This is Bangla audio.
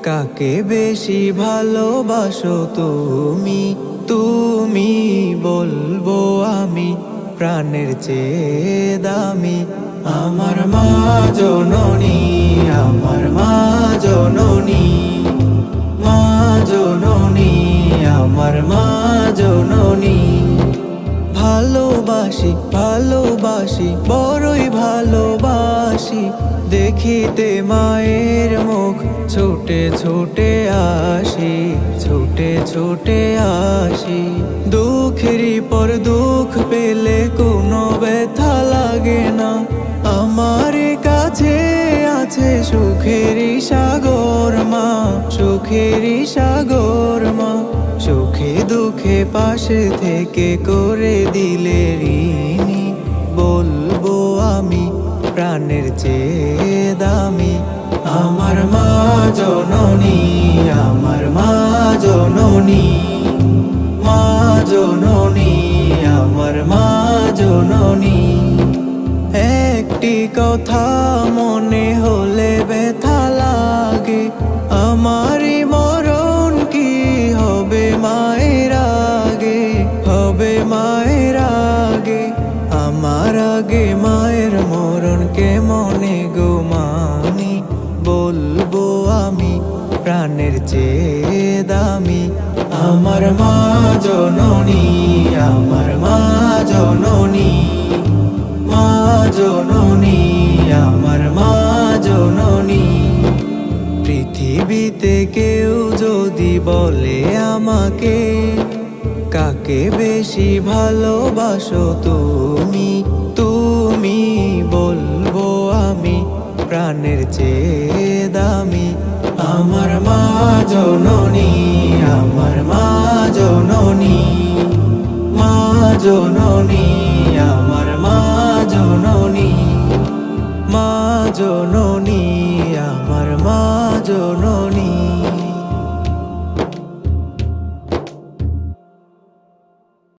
কাকে বেশি ভালোবাসো তুমি? তুমি বলবো আমি প্রাণের চেয়ে দামি। আমার মা জননী, আমার মা জননী, মা জননী, আমার মা জননী। ভালোবাসি ভালোবাসি বড়ই ভালোবাসি, দেখিতে মায়ের মুখ ছুটে ছুটে আসি, ছুটে ছুটে আসি। দুঃখেরই পর দুঃখ পেলে কোনো ব্যথা লাগে না, আমার কাছে আছে সুখেরই সাগর মা, সুখেরই সাগর মা। সুখে দুঃখে পাশে থেকে করে দিলে ঋণী, বলবো আমি প্রাণের চেয়ে দামি। আমার মা জননী, আমার মা জননী, মা জননী, আমার মা জননী। একটি কথা মনে হলে ব্যথা লাগে, আমারই মরণ কি হবে মায়ের আগে, হবে মায়ের আগে। আমার আগে মায়ের মরণ কেমনে গো মানি, বলবো আমি প্রাণের চেয়ে দামি। আমার মা জননী, আমার মা জননী, মা জননী, আমার মা জননী। পৃথিবীতে কেউ যদি বলে আমাকে, কাকে বেশি ভালোবাসো তুমি? তুমি বলবো আমি প্রাণের চেয়ে দামি। আমার মা জননী, আমার মা জননী, মা জননী, আমার মা জননী, মা জননী।